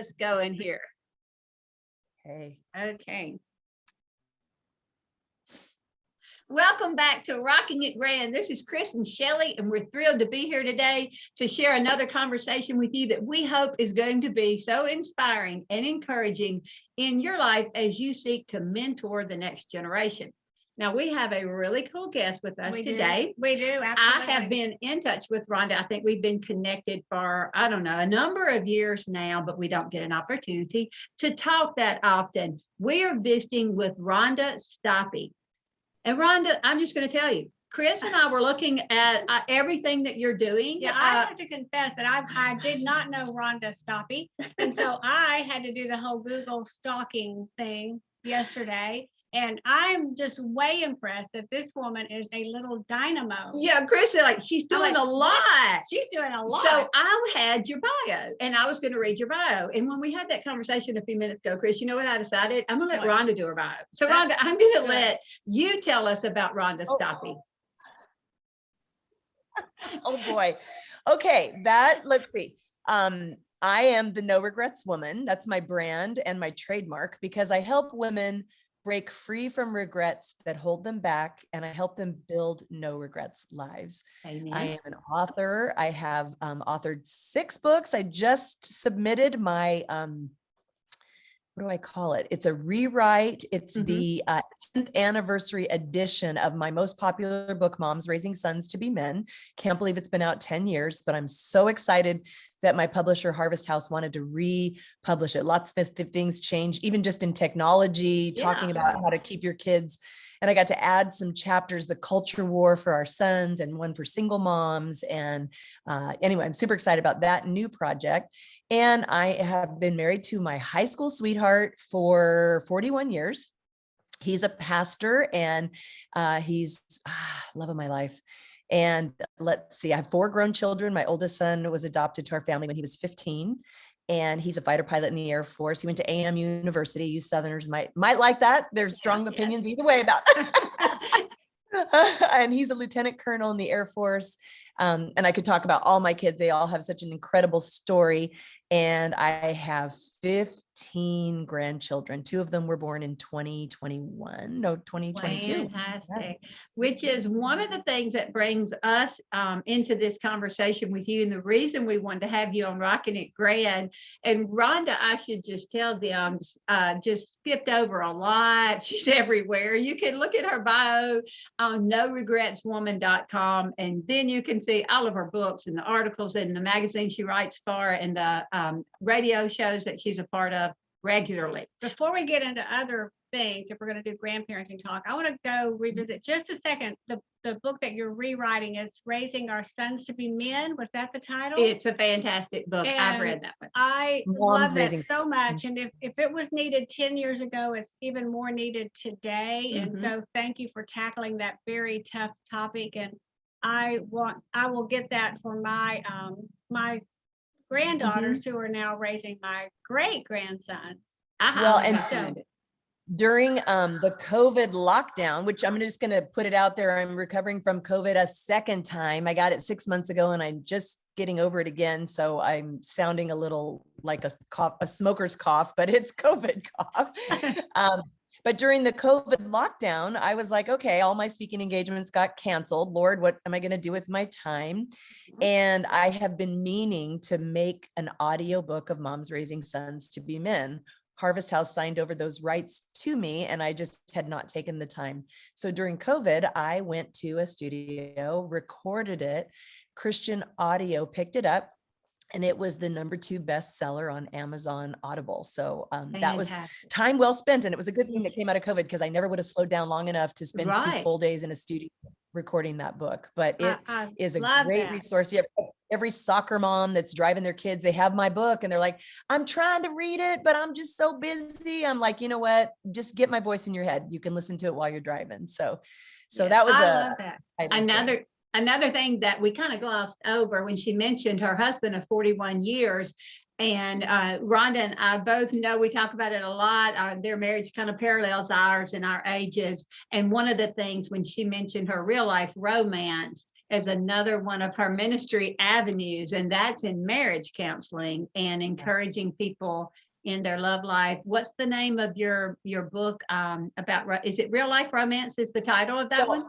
Let's go in here. Hey. Okay. Welcome back to Rocking It Grand. This is Chris and Shelley, and we're thrilled to be here today to share another conversation with you that we hope is going to be so inspiring and encouraging in your life as you seek to mentor the next generation. Now, we have a really cool guest with us today. We do. Absolutely. I have been in touch with Rhonda. I think we've been connected for, I don't know, a number of years now, but we don't get an opportunity to talk that often. We are visiting with Rhonda Stoppe. And Rhonda, I'm just going to tell you, Chris and I were looking at everything that you're doing. Yeah, I have to confess that I did not know Rhonda Stoppe. And so I had to do the whole Google stalking thing yesterday. And I'm just way impressed that this woman is a little dynamo. Yeah, Chris is like, she's doing a lot. She's doing a lot. So I had your bio and I was going to read your bio. And when we had that conversation a few minutes ago, Chris, you know what I decided? I'm going to let Rhonda do her bio. So Rhonda, I'm going to let you tell us about Rhonda Stoppe. Oh boy. Okay, let's see. I am the No Regrets Woman. That's my brand and my trademark because I help women break free from regrets that hold them back, and I help them build no regrets lives. Amen. I am an author. I have authored 6 books. I just submitted my what do I call it? It's a rewrite. It's the 10th anniversary edition of my most popular book, Moms Raising Sons to Be Men. Can't believe it's been out 10 years, but I'm so excited that my publisher, Harvest House, wanted to republish it. Lots of things changed, even just in technology, talking about how to keep your kids. And I got to add some chapters, the culture war for our sons and one for single moms. And anyway, I'm super excited about that new project. And I have been married to my high school sweetheart for 41 years. He's a pastor and he's love of my life. And let's see, I have 4 grown children. My oldest son was adopted to our family when he was 15. And he's a fighter pilot in the Air Force. He went to AM University. You Southerners might like that. There's strong opinions either way about that. And he's a lieutenant colonel in the Air Force. And I could talk about all my kids. They all have such an incredible story. And I have 15 grandchildren. 2 of them were born in 2022. Fantastic. Which is one of the things that brings us into this conversation with you. And the reason we wanted to have you on Rocking It Grand. And Rhonda, I should just tell them, just skipped over a lot. She's everywhere. You can look at her bio on noregretswoman.com, and then you can see all of her books and the articles and the magazine she writes for and the radio shows that she's a part of regularly. Before we get into other things, if we're going to do grandparenting talk, I want to go revisit just a second. The book that you're rewriting is Raising Our Sons to Be Men. Was that the title? It's a fantastic book. And I've read that one. I love that so much. And if it was needed 10 years ago, it's even more needed today. And so thank you for tackling that very tough topic. And I will get that for my my granddaughters who are now raising my great grandsons. Well, and during the COVID lockdown, which I'm just going to put it out there, I'm recovering from COVID a second time. I got it 6 months ago and I'm just getting over it again. So I'm sounding a little like a cough, a smoker's cough, but it's COVID cough. But during the COVID lockdown, I was like, okay, all my speaking engagements got canceled. Lord, what am I going to do with my time? And I have been meaning to make an audio book of Moms Raising Sons to Be Men. Harvest House signed over those rights to me, and I just had not taken the time. So during COVID, I went to a studio, recorded it. Christian Audio picked it up, and it was the #2 bestseller on Amazon Audible. So that was time well spent. And it was a good thing that came out of COVID because I never would have slowed down long enough to spend 2 full days in a studio recording that book. But it is a great resource. Every soccer mom that's driving their kids, they have my book and they're like, I'm trying to read it, but I'm just so busy. I'm like, you know what? Just get my voice in your head. You can listen to it while you're driving. So that was love that. Another thing that we kind of glossed over when she mentioned her husband of 41 years. And Rhonda and I both know, we talk about it a lot. Their marriage kind of parallels ours in our ages. And one of the things when she mentioned her real life romance, as another one of her ministry avenues, and that's in marriage counseling and encouraging people in their love life. What's the name of your book about? Is it Real Life Romance? Is the title of that one?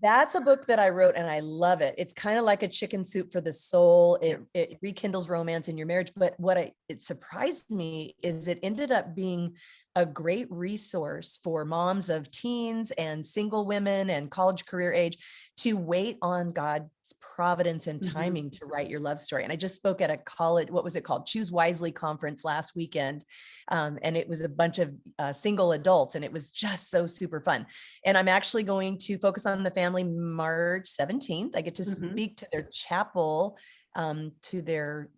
That's a book that I wrote and I love it. It's kind of like a chicken soup for the soul. It rekindles romance in your marriage. But it surprised me is it ended up being a great resource for moms of teens and single women and college career age to wait on God's providence and timing to write your love story. And I just spoke at a college, what was it called? Choose Wisely conference last weekend. And it was a bunch of single adults, and it was just so super fun. And I'm actually going to focus on the family March 17th. I get to speak to their chapel, to their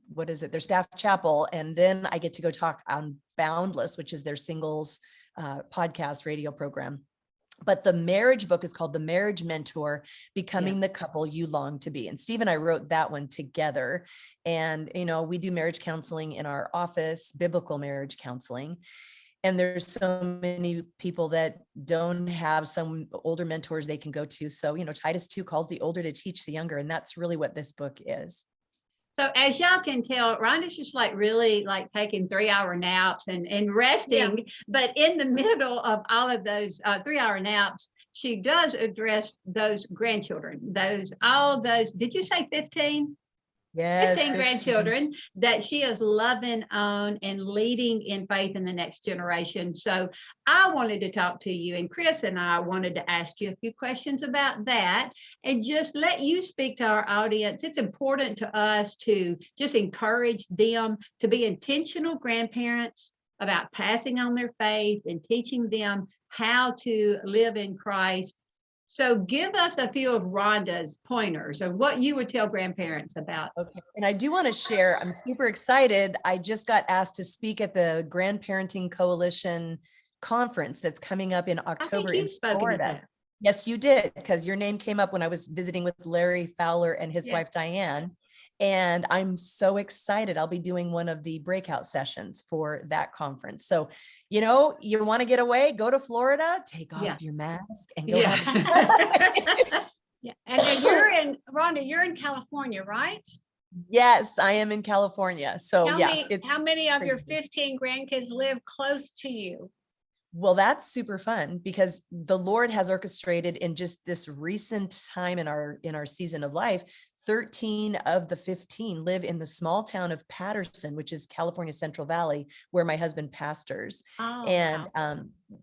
staff chapel. And then I get to go talk on Boundless, which is their singles podcast radio program. But the marriage book is called The Marriage Mentor, Becoming the Couple You Long to Be. And Steve and I wrote that one together. And, we do marriage counseling in our office, biblical marriage counseling. And there's so many people that don't have some older mentors they can go to. So, Titus 2 calls the older to teach the younger. And that's really what this book is. So as y'all can tell, Rhonda's just really taking 3-hour naps and resting. Yeah. But in the middle of all of those 3-hour naps, she does address those grandchildren, all those, did you say 15? Yes, 15 grandchildren that she is loving on and leading in faith in the next generation. So I wanted to talk to you, and Chris and I wanted to ask you a few questions about that and just let you speak to our audience. It's important to us to just encourage them to be intentional grandparents about passing on their faith and teaching them how to live in Christ. So give us a few of Rhonda's pointers of what you would tell grandparents about. Okay. And I do want to share, I'm super excited. I just got asked to speak at the Grandparenting Coalition conference that's coming up in October in Florida. Yes, you did, because your name came up when I was visiting with Larry Fowler and his wife, Diane. And I'm so excited. I'll be doing one of the breakout sessions for that conference. So, you want to get away, go to Florida, take off your mask and go have And Rhonda, you're in California, right? Yes, I am in California. So how many of your 15 grandkids live close to you? Well, that's super fun because the Lord has orchestrated in just this recent time in our season of life, 13 of the 15 live in the small town of Patterson, which is California Central Valley, where my husband pastors.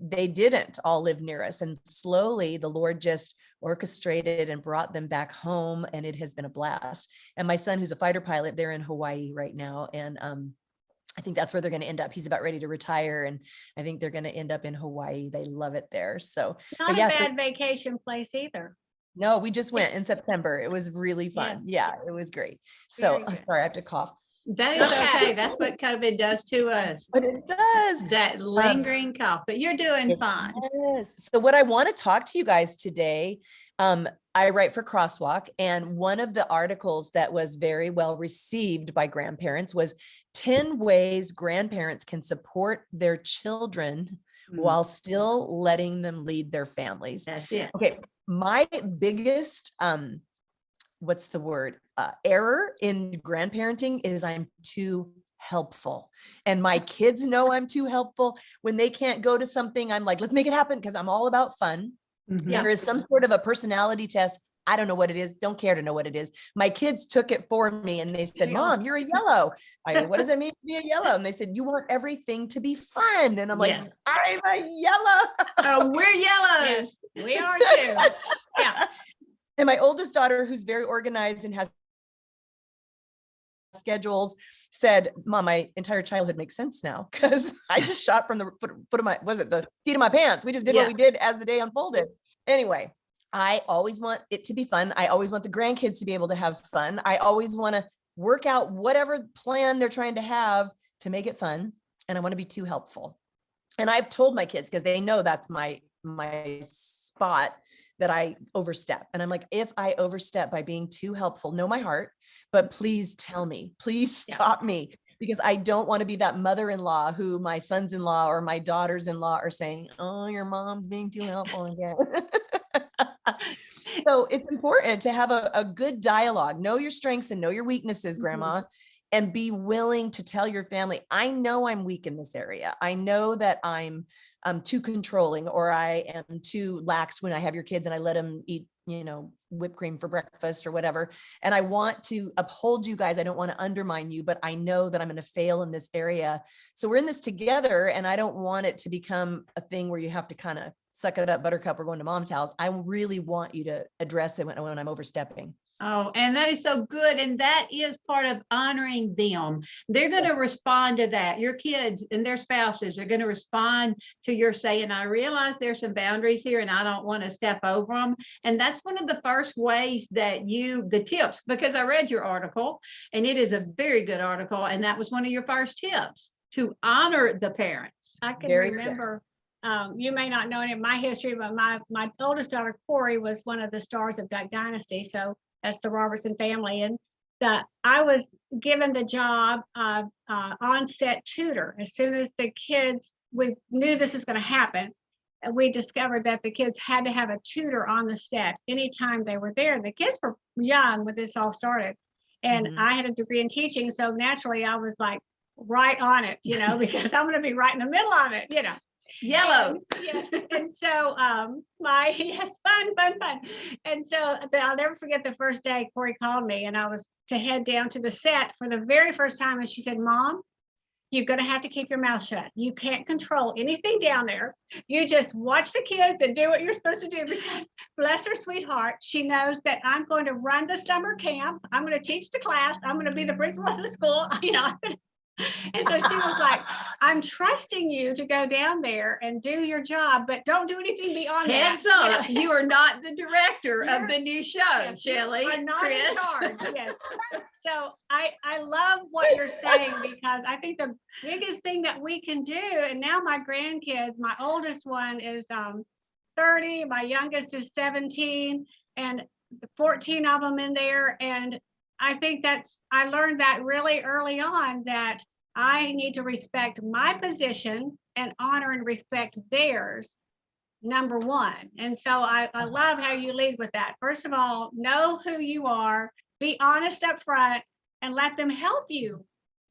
They didn't all live near us. And slowly the Lord just orchestrated and brought them back home. And it has been a blast. And my son, who's a fighter pilot, they're in Hawaii right now. And I think that's where they're going to end up. He's about ready to retire. And I think they're going to end up in Hawaii. They love it there. So not a bad vacation place either. No, we just went in September. It was really fun. Yeah, it was great. So sorry, I have to cough. That is okay. That's what COVID does to us. But it does. That lingering cough, but you're doing fine. Yes. So what I want to talk to you guys today, I write for Crosswalk, and one of the articles that was very well received by grandparents was 10 ways grandparents can support their children while still letting them lead their families. That's it. Okay. My biggest, error in grandparenting is I'm too helpful. And my kids know I'm too helpful. When they can't go to something, I'm like, let's make it happen, because I'm all about fun. There is some sort of a personality test. I don't know what it is. Don't care to know what it is. My kids took it for me and they said, Mom, you're a yellow. I go, what does it mean to be a yellow? And they said, you want everything to be fun. And I'm like, I'm a yellow. Oh, we're yellows. Yes, we are too. Yeah. And my oldest daughter, who's very organized and has schedules, said, Mom, my entire childhood makes sense now, because I just shot from the foot of my, the seat of my pants. We just did what we did as the day unfolded. Anyway, I always want it to be fun. I always want the grandkids to be able to have fun. I always want to work out whatever plan they're trying to have to make it fun. And I want to be too helpful. And I've told my kids, because they know that's my spot, that I overstep. And I'm like, if I overstep by being too helpful, know my heart, but please tell me, please stop me, because I don't want to be that mother-in-law who my sons-in-law or my daughters-in-law are saying, oh, your mom's being too helpful again. So it's important to have a good dialogue, know your strengths and know your weaknesses, grandma, and be willing to tell your family, I know I'm weak in this area. I know that I'm too controlling, or I am too lax when I have your kids and I let them eat, whipped cream for breakfast or whatever. And I want to uphold you guys. I don't want to undermine you, but I know that I'm going to fail in this area. So we're in this together, and I don't want it to become a thing where you have to kind of suck it up, buttercup, we're going to mom's house. I really want you to address it when I'm overstepping. Oh, and that is so good. And that is part of honoring them. They're going to respond to that. Your kids and their spouses are going to respond to your saying, I realize there's some boundaries here and I don't want to step over them. And that's one of the first ways that the tips, because I read your article and it is a very good article. And that was one of your first tips, to honor the parents. I can remember, you may not know any of my history, but my oldest daughter, Corey, was one of the stars of Duck Dynasty. So that's the Robertson family. And I was given the job of on-set tutor. As soon as the kids, we knew this was going to happen, we discovered that the kids had to have a tutor on the set anytime they were there. The kids were young when this all started. And I had a degree in teaching. So naturally, I was like right on it, because I'm going to be right in the middle of it, Yellow. And so fun. And so I'll never forget the first day Corey called me, and I was to head down to the set for the very first time. And she said, Mom, you're going to have to keep your mouth shut. You can't control anything down there. You just watch the kids and do what you're supposed to do, because bless her sweetheart, she knows that I'm going to run the summer camp. I'm going to teach the class. I'm going to be the principal of the school. And so she was like, I'm trusting you to go down there and do your job, but don't do anything beyond that. Hands up. You are not the director of the new show, yes, Shelley. I'm not Chris. in charge. Yes. So I love what you're saying, because I think the biggest thing that we can do, and now my grandkids, my oldest one is 30, my youngest is 17, and 14 of them in there. And I think I learned that really early on, that I need to respect my position and honor and respect theirs, number one. And so I love how you lead with that. First of all, know who you are, be honest up front, and let them help you,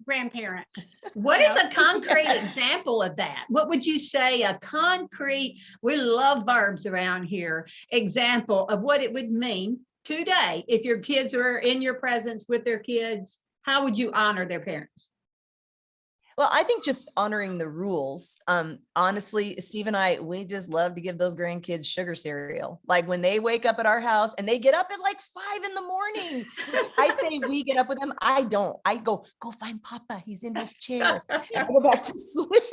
grandparent. What is a concrete example of that? What would you say a concrete, we love verbs around here, example of what it would mean today if your kids were in your presence with their kids? How would you honor their parents? Well, I think just honoring the rules. Honestly, Steve and I, we just love to give those grandkids sugar cereal. Like when they wake up at our house and they get up at like 5 a.m. I say we get up with them. I don't. I go find Papa. He's in his chair. And I go back to sleep.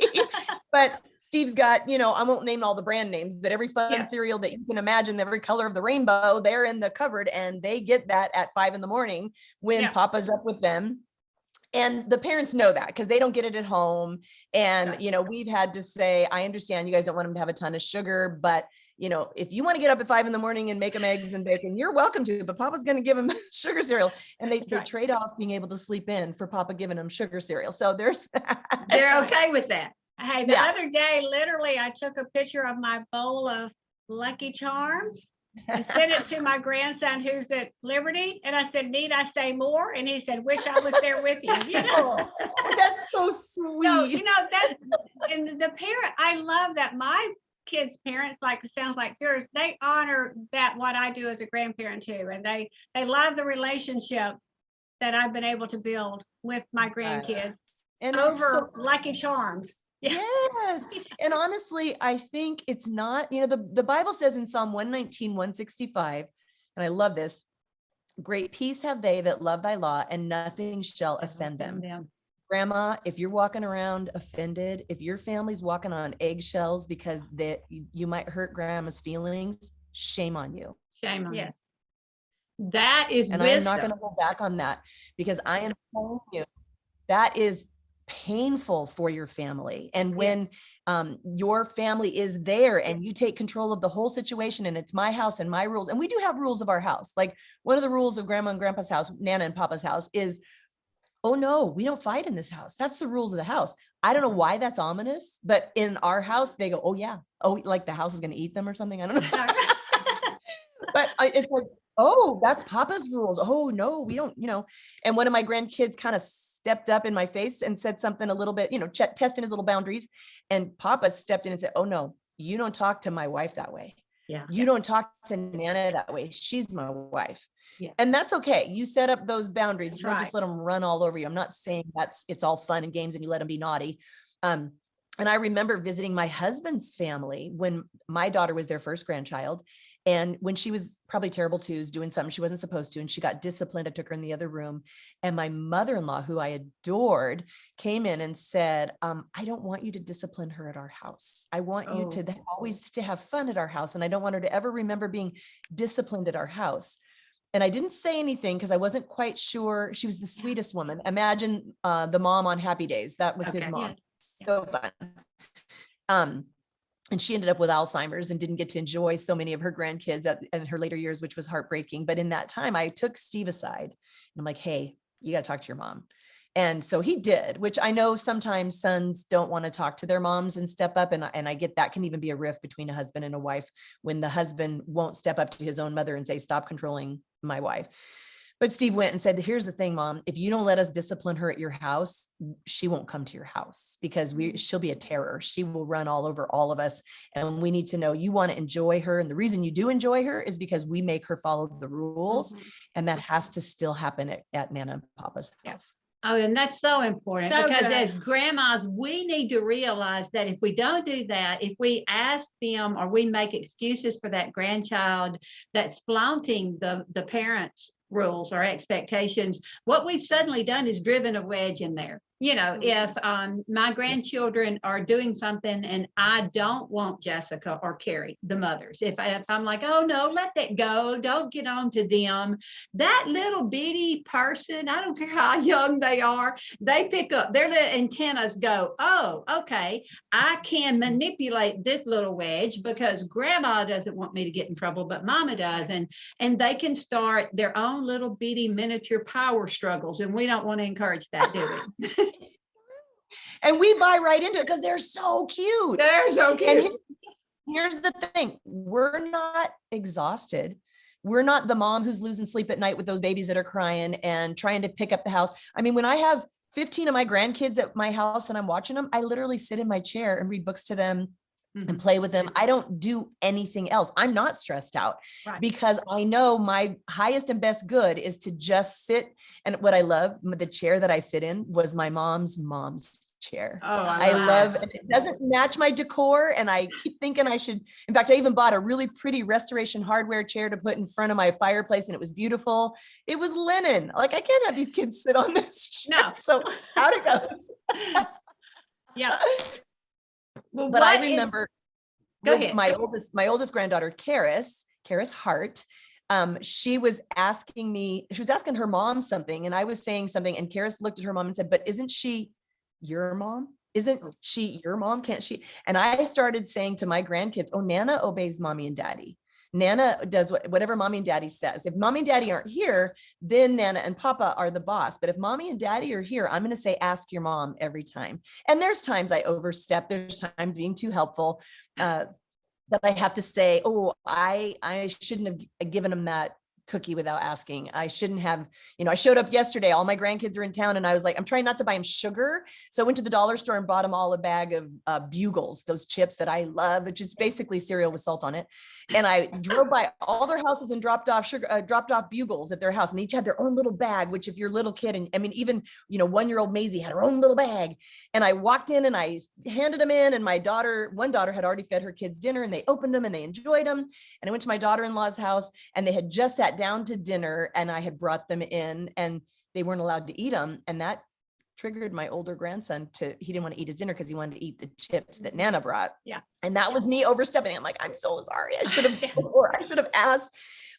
But Steve's got, I won't name all the brand names, but every fun cereal that you can imagine, every color of the rainbow, they're in the cupboard, and they get that at 5 a.m. when Papa's up with them. And the parents know that because they don't get it at home. And, we've had to say, I understand you guys don't want them to have a ton of sugar, but, if you want to get up at 5 a.m. and make them eggs and bacon, you're welcome to, but Papa's going to give them sugar cereal. And they trade off being able to sleep in for Papa giving them sugar cereal. So there's that. They're okay with that. Hey, the other day, literally, I took a picture of my bowl of Lucky Charms and sent it to my grandson who's at Liberty. And I said, need I say more? And he said, wish I was there with you. Oh, that's so sweet. So, and the parent, I love that my kids' parents, like it sounds like yours, they honor that what I do as a grandparent too. And they love the relationship that I've been able to build with my grandkids and over Lucky Charms. Yes. And honestly, I think it's not, the Bible says in Psalm 119, 165, and I love this, great peace have they that love thy law, and nothing shall offend them. Grandma, if you're walking around offended, if your family's walking on eggshells because you might hurt grandma's feelings, shame on you. Shame on you. That is and wisdom. I'm not going to hold back on that, because I am telling you, that is painful for your family. And when your family is there and you take control of the whole situation, and it's my house and my rules, and we do have rules of our house. Like one of the rules of Grandma and Grandpa's house, Nana and Papa's house, is, oh no, we don't fight in this house. That's the rules of the house. I don't know why that's ominous, but in our house, they go, oh yeah. Oh, like the house is going to eat them or something. I don't know. But it's like, oh, that's Papa's rules. Oh no, we don't, and one of my grandkids kind of stepped up in my face and said something a little bit, testing his little boundaries. And Papa stepped in and said, oh no, you don't talk to my wife that way. Yeah. You don't talk to Nana that way. She's my wife. Yeah. And that's okay. You set up those boundaries. That's You don't right. just let them run all over you. I'm not saying it's all fun and games and you let them be naughty. And I remember visiting my husband's family when my daughter was their first grandchild. And when she was probably terrible too, was doing something she wasn't supposed to, and she got disciplined, I took her in the other room. And my mother-in-law, who I adored, came in and said, I don't want you to discipline her at our house. I want you to always to have fun at our house. And I don't want her to ever remember being disciplined at our house. And I didn't say anything because I wasn't quite sure. She was the sweetest woman. Imagine the mom on Happy Days. That was his mom. Yeah. So fun. And she ended up with Alzheimer's and didn't get to enjoy so many of her grandkids in her later years, which was heartbreaking. But in that time, I took Steve aside and I'm like, hey, you got to talk to your mom. And so he did, which I know sometimes sons don't want to talk to their moms and step up. And I get that can even be a rift between a husband and a wife when the husband won't step up to his own mother and say, stop controlling my wife. But Steve went and said, here's the thing, Mom, if you don't let us discipline her at your house, she won't come to your house because she'll be a terror. She will run all over all of us. And we need to know you want to enjoy her. And the reason you do enjoy her is because we make her follow the rules. And that has to still happen at Nana and Papa's house. Oh, and that's so important because good. as grandmas, we need to realize that if we don't do that, if we ask them or we make excuses for that grandchild that's flaunting the parents' rules or expectations, what we've suddenly done is driven a wedge in there. If my grandchildren are doing something and I don't want Jessica or Carrie, the mothers, if I'm like, oh no, let that go, don't get on to them, that little bitty person, I don't care how young they are, they pick up their little antennas, go, oh, okay, I can manipulate this little wedge because grandma doesn't want me to get in trouble, but mama does. And they can start their own little bitty miniature power struggles. And we don't want to encourage that, do we? And we buy right into it because they're so cute. They're so cute. And here's the thing. We're not exhausted. We're not the mom who's losing sleep at night with those babies that are crying and trying to pick up the house. I mean, when I have 15 of my grandkids at my house and I'm watching them, I literally sit in my chair and read books to them and play with them. I don't do anything else. I'm not stressed out because I know my highest and best good is to just sit. And what I love, the chair that I sit in was my mom's chair. Oh, I love it. It doesn't match my decor. And I keep thinking I should, in fact, I even bought a really pretty Restoration Hardware chair to put in front of my fireplace and it was beautiful. It was linen. Like I can't have these kids sit on this chair. No. So out it goes. Yeah. Well, but I remember my oldest granddaughter, Karis Hart. She was asking her mom something and I was saying something and Karis looked at her mom and said, but isn't she your mom? Isn't she your mom? Can't she? And I started saying to my grandkids, oh, Nana obeys mommy and daddy. Nana does whatever mommy and daddy says. If mommy and daddy aren't here, then Nana and Papa are the boss. But if mommy and daddy are here, I'm going to say, ask your mom every time. And there's times I overstep. There's time being too helpful that I have to say, oh, I shouldn't have given them that cookie without asking. I shouldn't have, I showed up yesterday, all my grandkids are in town and I was like, I'm trying not to buy them sugar. So I went to the dollar store and bought them all a bag of Bugles, those chips that I love, which is basically cereal with salt on it. And I drove by all their houses and dropped off Bugles at their house. And they each had their own little bag, which if you're a little kid, and I mean, even, 1-year-old Maisie had her own little bag. And I walked in and I handed them in and one daughter had already fed her kids dinner and they opened them and they enjoyed them. And I went to my daughter-in-law's house and they had just sat down to dinner and I had brought them in and they weren't allowed to eat them. And that triggered my older grandson he didn't want to eat his dinner because he wanted to eat the chips that Nana brought. Yeah. And that was me overstepping. I'm like, I'm so sorry. I should have asked.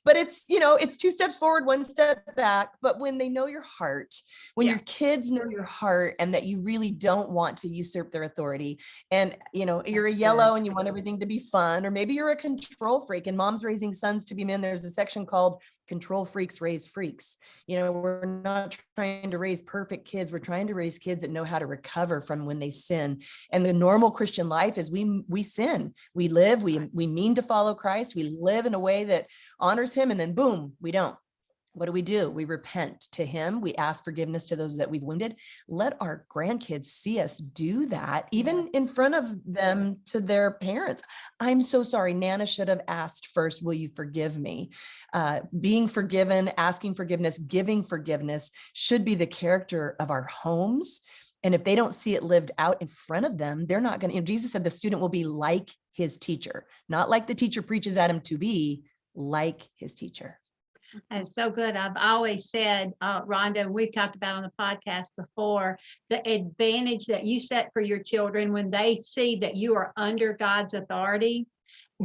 But it's, it's 2 steps forward, 1 step back. But when they know your heart, when your kids know your heart and that you really don't want to usurp their authority and, you're a yellow and you want everything to be fun, or maybe you're a control freak and mom's raising sons to be men. There's a section called Control Freaks Raise Freaks. We're not trying to raise perfect kids. We're trying to raise kids that know how to recover from when they sin. And the normal Christian life is we sin. We live, we mean to follow Christ. We live in a way that honors him, and then boom, we don't. What do? We repent to him. We ask forgiveness to those that we've wounded. Let our grandkids see us do that, even in front of them, to their parents. I'm so sorry. Nana should have asked first, will you forgive me? Being forgiven, asking forgiveness, giving forgiveness should be the character of our homes. And if they don't see it lived out in front of them, they're not going to, Jesus said the student will be like his teacher, not like the teacher preaches at him, to be like his teacher. That's so good. I've always said, Rhonda, and we've talked about on the podcast before, the advantage that you set for your children when they see that you are under God's authority,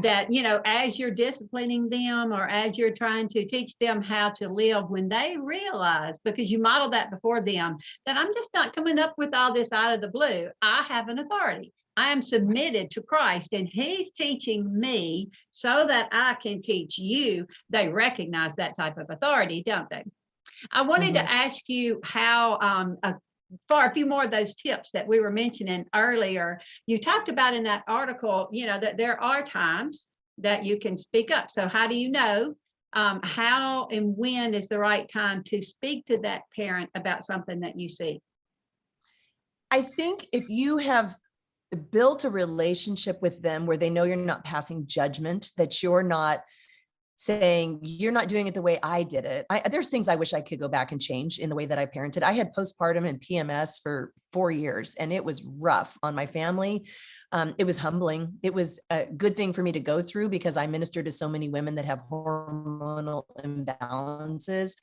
that, as you're disciplining them or as you're trying to teach them how to live, when they realize, because you model that before them, that I'm just not coming up with all this out of the blue. I have an authority. I am submitted to Christ, and he's teaching me so that I can teach you. They recognize that type of authority, don't they? I wanted to ask you how, for a few more of those tips that we were mentioning earlier, you talked about in that article, that there are times that you can speak up. So how do you know how and when is the right time to speak to that parent about something that you see? I think if you have built a relationship with them where they know you're not passing judgment, that you're not saying you're not doing it the way I did it. There's things I wish I could go back and change in the way that I parented. I had postpartum and PMS for 4 years, and it was rough on my family. It was humbling. It was a good thing for me to go through because I minister to so many women that have hormonal imbalances.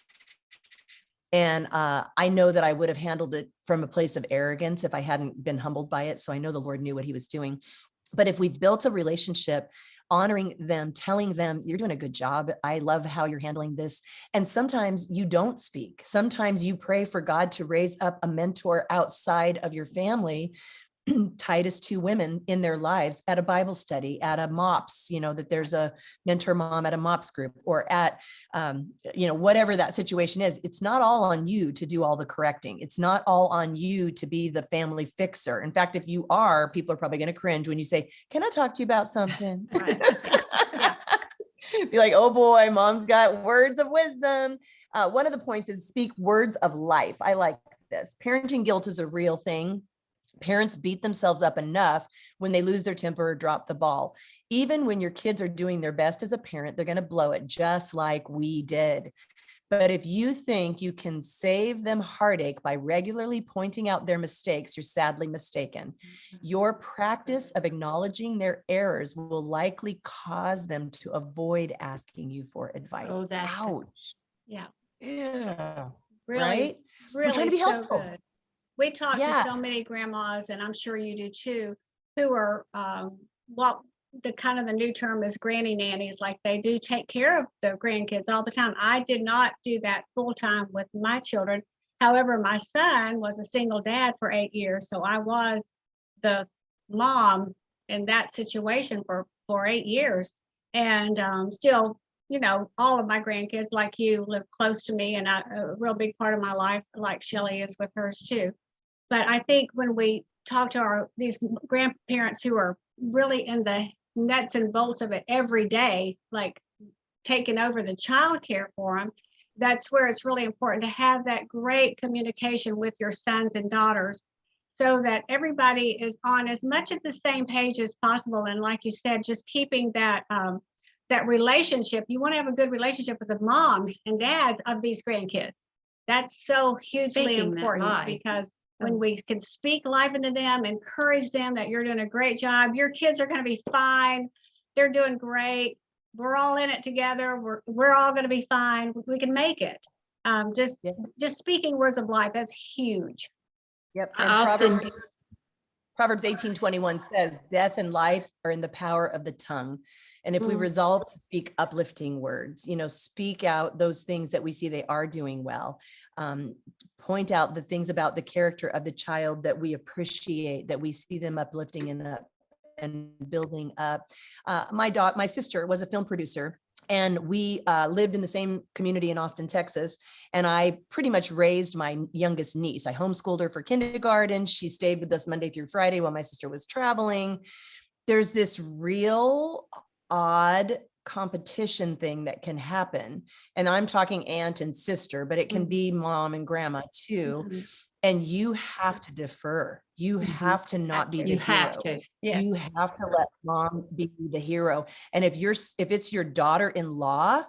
And I know that I would have handled it from a place of arrogance if I hadn't been humbled by it. So I know the Lord knew what he was doing. But if we've built a relationship, honoring them, telling them, you're doing a good job. I love how you're handling this. And sometimes you don't speak. Sometimes you pray for God to raise up a mentor outside of your family, Titus 2 women in their lives at a Bible study, at a MOPS, that there's a mentor mom at a MOPS group, or at, whatever that situation is. It's not all on you to do all the correcting. It's not all on you to be the family fixer. In fact, if you are, people are probably going to cringe when you say, can I talk to you about something? Yeah. Be like, oh boy, mom's got words of wisdom. One of the points is speak words of life. I like this. Parenting guilt is a real thing. Parents beat themselves up enough when they lose their temper or drop the ball. Even when your kids are doing their best as a parent, they're going to blow it just like we did. But if you think you can save them heartache by regularly pointing out their mistakes, you're sadly mistaken. Your practice of acknowledging their errors will likely cause them to avoid asking you for advice. Oh, that's Ouch. Yeah. Yeah. Really, Right? really We're trying to be so helpful. good. We talk Yeah. to so many grandmas, and I'm sure you do too, who are what the kind of the new term is granny nannies. Like they do take care of the grandkids all the time. I did not do that full time with my children. However, my son was a single dad for 8 years, so I was the mom in that situation for 8 years, and still, all of my grandkids, like you, live close to me, and a real big part of my life, like Shelley is with hers too. But I think when we talk to these grandparents who are really in the nuts and bolts of it every day, like taking over the childcare for them, that's where it's really important to have that great communication with your sons and daughters so that everybody is on as much of the same page as possible. And like you said, just keeping that that relationship. You want to have a good relationship with the moms and dads of these grandkids. That's so hugely Speaking that important life. because when we can speak life into them, encourage them that you're doing a great job, your kids are going to be fine. They're doing great. We're all in it together. We're all going to be fine. We can make it. Just speaking words of life. That's huge. Yep. I And often- Proverbs 18:21 says, death and life are in the power of the tongue. And if we resolve to speak uplifting words, speak out those things that we see they are doing well, point out the things about the character of the child that we appreciate, that we see them uplifting and building up. My sister was a film producer, and we lived in the same community in Austin, Texas. And I pretty much raised my youngest niece. I homeschooled her for kindergarten. She stayed with us Monday through Friday while my sister was traveling. there's this real odd competition thing that can happen. And I'm talking aunt and sister, but it can be mom and grandma too. Mhm. And you have to defer. You Mhm. have to not be the You have hero. to. Yes. You have to let mom be the hero. And if it's your daughter-in-law,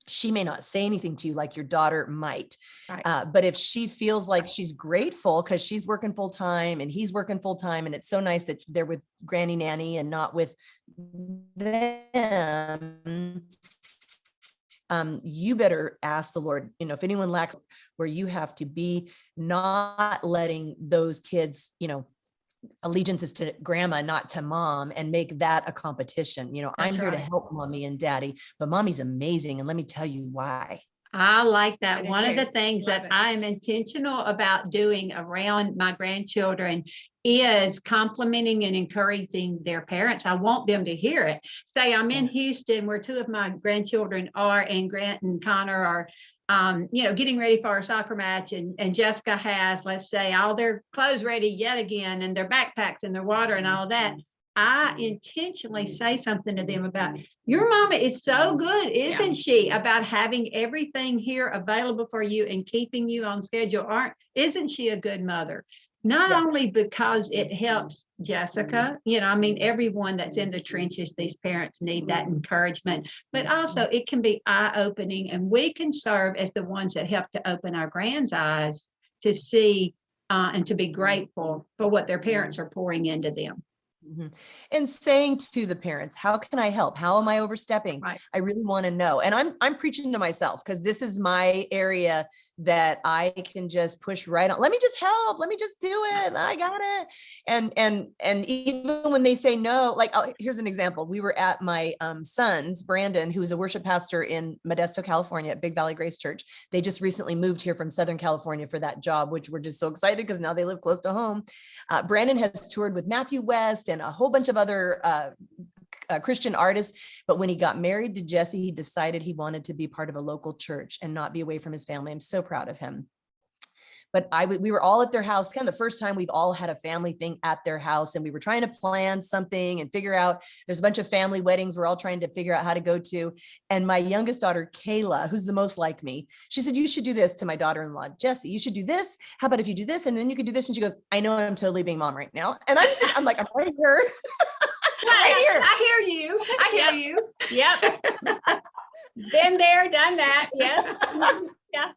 she may not say anything to you like your daughter might. Right. But if she feels like she's grateful because she's working full time and he's working full time, and it's so nice that they're with Granny Nanny and not with them, you better ask the Lord, if anyone lacks, where you have to be not letting those kids, allegiances to grandma, not to mom, and make that a competition. I'm here to help mommy and daddy, but mommy's amazing. And let me tell you why. I like that. I do One of the too. things Love that it. I'm intentional about doing around my grandchildren is complimenting and encouraging their parents. I want them to hear it. Say I'm in Houston, where two of my grandchildren are, and Grant and Connor are getting ready for a soccer match, and Jessica has, let's say, all their clothes ready yet again, and their backpacks and their water and all that. I intentionally say something to them about, your mama is so good, isn't she, about having everything here available for you and keeping you on schedule? Isn't she a good mother? Not only because it helps Jessica, everyone that's in the trenches, these parents need that encouragement, but also it can be eye-opening, and we can serve as the ones that help to open our grands' eyes to see and to be grateful for what their parents are pouring into them. And saying to the parents, how can I help? How am I overstepping? Right. I really want to know. And I'm preaching to myself, because this is my area that I can just push right on. Let me just help. Let me just do it. I got it. And even when they say no, like, here's an example. We were at my son's, Brandon, who's a worship pastor in Modesto, California at Big Valley Grace Church. They just recently moved here from Southern California for that job, which we're just so excited because now they live close to home. Brandon has toured with Matthew West and a whole bunch of other Christian artists. But when he got married to Jesse, he decided he wanted to be part of a local church and not be away from his family. I'm so proud of him. But we were all at their house, kind of the first time we've all had a family thing at their house. And we were trying to plan something and figure out, there's a bunch of family weddings we're all trying to figure out how to go to. And my youngest daughter, Kayla, who's the most like me, she said, you should do this to my daughter-in-law, Jessie. You should do this. How about if you do this? And then you could do this. And she goes, I know I'm totally being mom right now. And I'm like, I'm right here. Right here. I hear you. I hear you. Yep. Been there, done that. Yes. Yeah.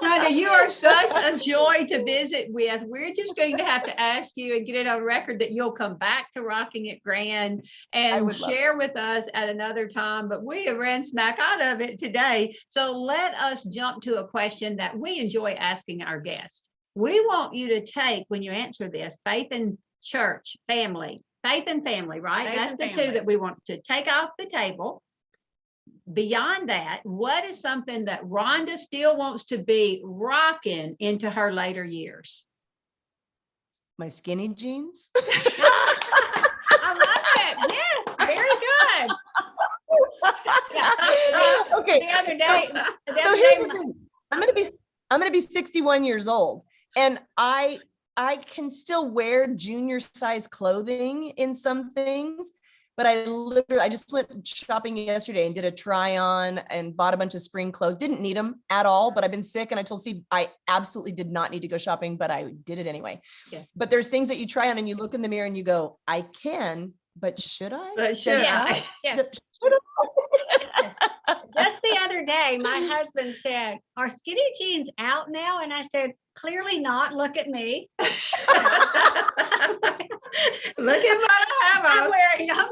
Rhonda, you are such a joy to visit with. We're just going to have to ask you and get it on record that you'll come back to Rocking It Grand and share with us at another time. But we have ran smack out of it today. So let us jump to a question that we enjoy asking our guests. We want you to take, when you answer this, faith and church, family, faith and family, right? That's the two that we want to take off the table. Beyond that, what is something that Rhonda still wants to be rocking into her later years? My skinny jeans. I love it. Yes, very good. Yeah. Okay. The other day, So here's the thing. I'm gonna be 61 years old, and I can still wear junior size clothing in some things. But I just went shopping yesterday and did a try on and bought a bunch of spring clothes. Didn't need them at all, but I've been sick, and I told Steve I absolutely did not need to go shopping, but I did it anyway. Yeah. But there's things that you try on and you look in the mirror and you go, I can, but should I? But should I? Yeah. Just the other day, my husband said, are skinny jeans out now? And I said, clearly not. Look at me. Look at what I have I'm on. wearing them.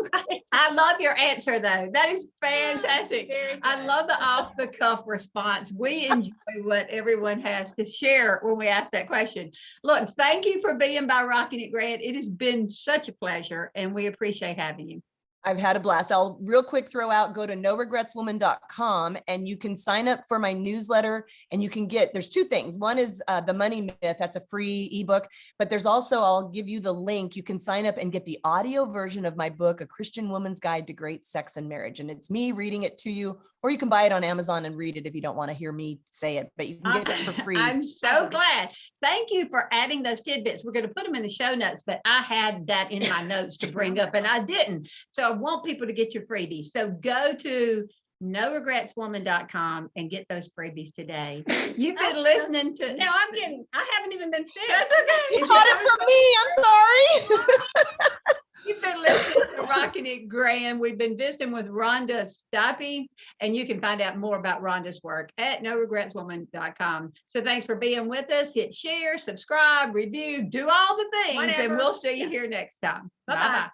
I love your answer, though. That is fantastic. Very I good. love the off-the-cuff response. We enjoy what everyone has to share when we ask that question. Look, thank you for being by Rocking It Grand. It has been such a pleasure, and we appreciate having you. I've had a blast. I'll real quick throw out, go to noregretswoman.com, and you can sign up for my newsletter, and you can there's two things. One is the Money Myth. That's a free ebook, but there's also, I'll give you the link. You can sign up and get the audio version of my book, A Christian Woman's Guide to Great Sex and Marriage. And it's me reading it to you, or you can buy it on Amazon and read it if you don't want to hear me say it, but you can get it for free. I'm so glad. Thank you for adding those tidbits. We're going to put them in the show notes, but I had that in my notes to bring up and I didn't. So I want people to get your freebies. So go to noregretswoman.com and get those freebies today. You've been listening to. No, I'm kidding. I haven't even been sick. That's okay. You caught it from me. I'm sorry. You've been listening to Rocking It Grand. We've been visiting with Rhonda Stoppe, and you can find out more about Rhonda's work at noregretswoman.com. So thanks for being with us. Hit share, subscribe, review, do all the things, Whatever. and we'll see you here next time. Bye-bye. Bye-bye.